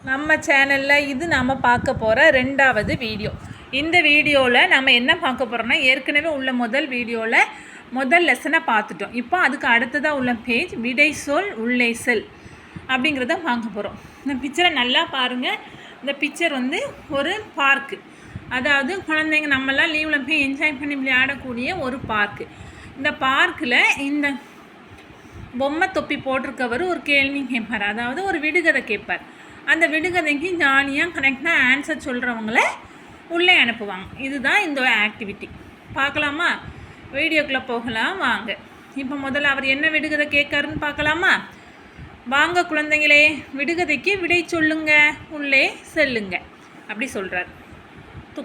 நம்ம சேனலில் இது நம்ம பார்க்க போகிற ரெண்டாவது வீடியோ. இந்த வீடியோவில் நம்ம என்ன பார்க்க போகிறோம்னா, ஏற்கனவே உள்ள முதல் லெசனை பார்த்துட்டோம். இப்போ அதுக்கு அடுத்ததாக உள்ள பேஜ் விடை சொல் உள்ளே செல் அப்படிங்கிறத பார்க்க போகிறோம். இந்த பிக்சரை நல்லா பாருங்கள். இந்த பிக்சர் ஒரு பார்க்கு, அதாவது குழந்தைங்க நம்மளாம் லீவில் போய் என்ஜாய் பண்ணி விளையாடக்கூடிய ஒரு பார்க்கு. இந்த பார்க்கில் இந்த பொம்மை தொப்பி போட்டிருக்கவர் ஒரு கேள்வி கேட்பார், அதாவது ஒரு விடுகதை கேட்பார். அந்த விடுகதைக்கு ஜாலியாக கரெக்டாக ஆன்சர் சொல்கிறவங்கள உள்ளே அனுப்புவாங்க. இதுதான் இந்த ஆக்டிவிட்டி. பார்க்கலாமா? வீடியோக்குள்ளே போகலாம் வாங்க. இப்போ முதல்ல அவர் என்ன விடுகதை கேட்காருன்னு பார்க்கலாமா? வாங்க குழந்தைங்களே, விடுகதைக்கு விடை சொல்லுங்க, உள்ளே செல்லுங்க அப்படி சொல்கிறார்.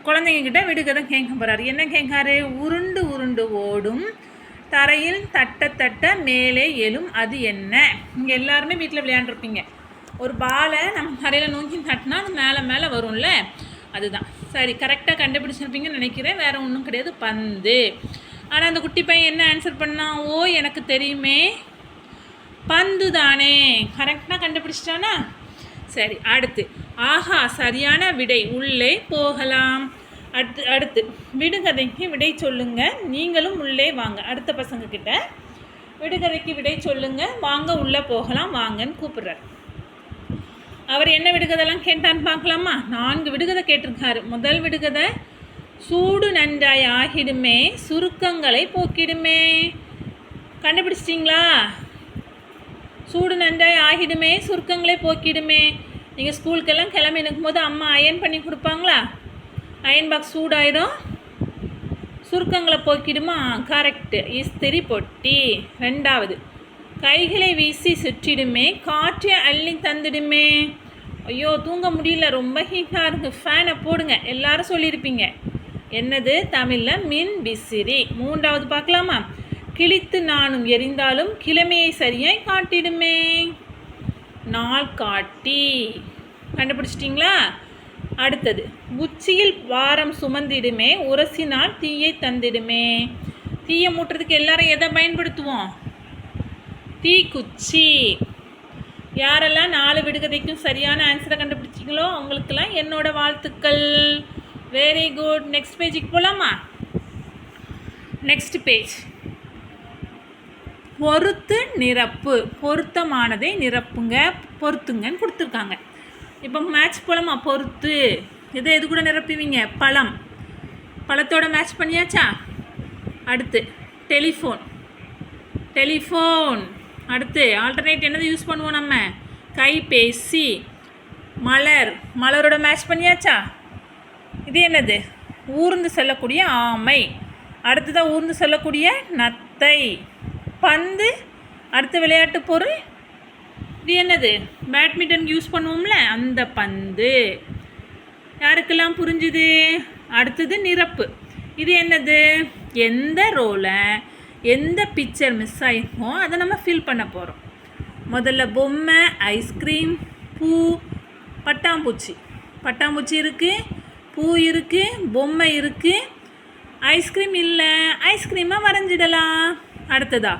குழந்தைங்கக்கிட்ட விடுகதை கேட்க போகிறார். என்ன கேட்காரு? உருண்டு உருண்டு ஓடும், தரையில் தட்ட தட்ட மேலே எழும், அது என்ன? இங்கே எல்லாருமே வீட்டில் விளையாண்டுருப்பீங்க. ஒரு பாலை நம்ம தரையில் நோக்கி தட்டினா அது மேலே மேலே வரும்ல, அதுதான். சரி, கரெக்டாக கண்டுபிடிச்சிருப்பீங்கன்னு நினைக்கிறேன். வேறு ஒன்றும் கிடையாது, பந்து. ஆனால் அந்த குட்டி பையன் என்ன ஆன்சர் பண்ணான்? ஓ, எனக்கு தெரியுமே, பந்து தானே. கரெக்டாக கண்டுபிடிச்சிட்டானா? சரி, அடுத்து ஆஹா, சரியான விடை, உள்ளே போகலாம். அடுத்து விடுகதைக்கு விடை சொல்லுங்க, நீங்களும் உள்ளே வாங்க. அடுத்த பசங்கக்கிட்ட விடுகதைக்கு விடை சொல்லுங்க, வாங்க உள்ளே போகலாம் வாங்கன்னு கூப்பிட்றார். அவர் என்ன விடுகதைலாம் கேட்டான்னு பார்க்கலாமா? 4 விடுகதை கேட்டிருக்காரு. முதல் விடுகதை, சூடு நன்றாய் ஆகிடுமே, சுருக்கங்களை போக்கிடுமே. கண்டுபிடிச்சிட்டிங்களா? சூடு நன்றாய் ஆகிடுமே, சுருக்கங்களை போக்கிடுமே. நீங்கள் ஸ்கூலுக்கெல்லாம் கிளம்பி நிற்கும்போது அம்மா அயன் பண்ணி கொடுப்பாங்களா? அயன் பாக்ஸ் சூடாயிடும், சுருக்கங்களை போக்கிடுமா? கரெக்டு, இஸ்திரி பொட்டி. ரெண்டாவது, கைகளை வீசி சுற்றிடுமே, காற்றை அள்ளி தந்துடுமே. ஐயோ, தூங்க முடியல, ரொம்ப ஹீட்டாக இருக்குது, ஃபேனை போடுங்க, எல்லாரும் சொல்லியிருப்பீங்க. என்னது? தமிழில் மின் விசிறி. மூன்றாவது பார்க்கலாமா? கிழித்து நானும் எரிந்தாலும் கிழமையை சரியாய் காட்டிடுமே, நாள் காட்டி. கண்டுபிடிச்சிட்டிங்களா? அடுத்தது, உச்சியில் வாரம் சுமந்திடுமே, உரசினால் தீயை தந்திடுமே. தீயை மூட்டுறதுக்கு எல்லாரும் எதை பயன்படுத்துவோம்? தீக்குச்சி. யாரெல்லாம் 4 விடுகதைக்கும் சரியான ஆன்சரை கண்டுபிடிச்சிங்களோ அவங்களுக்கெல்லாம் என்னோட வாழ்த்துக்கள். Very good. நெக்ஸ்ட் பேஜுக்கு போகலாமா? நெக்ஸ்ட் பேஜ், பொறுத்து நிரப்பு, பொருத்தமானதை நிரப்புங்க, பொறுத்துங்கன்னு கொடுத்துருக்காங்க. இப்போ மேட்ச் போகலாமா? பொறுத்து எது கூட நிரப்புவீங்க? பழம். பழத்தோட மேட்ச் பண்ணியாச்சா? அடுத்து டெலிஃபோன். அடுத்து ஆல்டர்னேட் என்னது யூஸ் பண்ணுவோம் நம்ம? கைபேசி. மலரோட மேட்ச் பண்ணியாச்சா? இது என்னது? ஊர்ந்து செல்லக்கூடிய ஆமை. அடுத்ததான் ஊர்ந்து செல்லக்கூடிய நத்தை. பந்து. அடுத்த விளையாட்டு பொருள் இது என்னது? பேட்மிண்டன் யூஸ் பண்ணுவோம்ல, அந்த பந்து. யாருக்கெல்லாம் புரிஞ்சுது? அடுத்தது நிரப்பு. இது என்னது? எந்த ரோலை, எந்த பிக்சர் மிஸ் ஆகிருக்கோ அதை நம்ம ஃபில் பண்ண போகிறோம். முதல்ல பொம்மை, ஐஸ்கிரீம், பூ, பட்டாம்பூச்சி இருக்குது, பூ இருக்குது, பொம்மை இருக்குது, ஐஸ்கிரீம் இல்லை, ஐஸ்கிரீமாக வரைஞ்சிடலாம். அடுத்ததா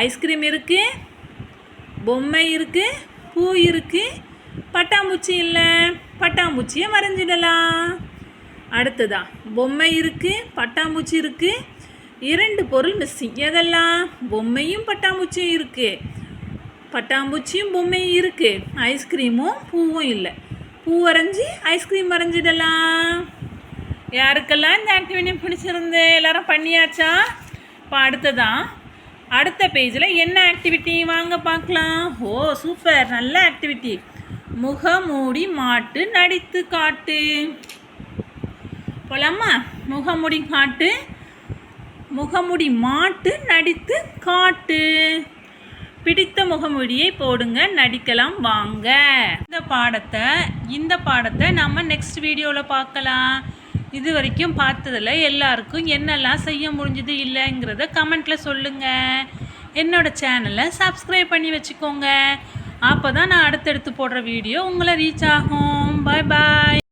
ஐஸ்கிரீம் இருக்குது, பொம்மை இருக்குது, பூ இருக்குது, பட்டாம்பூச்சி இல்லை, பட்டாம்பூச்சியை வரைஞ்சிடலாம். அடுத்ததா பொம்மை இருக்குது, பட்டாம்பூச்சி இருக்குது, 2 பொருள் மிஸ்ஸிங். எதெல்லாம்? பொம்மையும் பட்டாம்பூச்சியும் இருக்குது, பட்டாம்பூச்சியும் பொம்மையும் இருக்குது, ஐஸ்கிரீமும் பூவும் இல்லை. பூ வரைஞ்சி ஐஸ்கிரீம் வரைஞ்சிடலாம். யாருக்கெல்லாம் இந்த ஆக்டிவிட்டி பிடிச்சிருந்து எல்லாரும் பண்ணியாச்சா? இப்போ அடுத்த பேஜில் என்ன ஆக்டிவிட்டி வாங்க பார்க்கலாம். ஓ, சூப்பர், நல்ல ஆக்டிவிட்டி. முகமூடி மாட்டு நடித்து காட்டு. போலாமா? முகமூடி மாட்டு நடித்து காட்டு. பிடித்த முகமூடியை போடுங்க, நடிக்கலாம் வாங்க. இந்த பாடத்தை நம்ம நெக்ஸ்ட் வீடியோவில் பார்க்கலாம். இது வரைக்கும் பார்த்ததில் எல்லாருக்கும் என்னெல்லாம் செய்ய முடிஞ்சது இல்லைங்கிறத கமெண்ட்டில் சொல்லுங்கள். என்னோடய சேனலை சப்ஸ்கிரைப் பண்ணி வச்சுக்கோங்க. அப்போ தான் நான் அடுத்தடுத்து போடுற வீடியோ உங்களை ரீச் ஆகும். பாய் பாய்.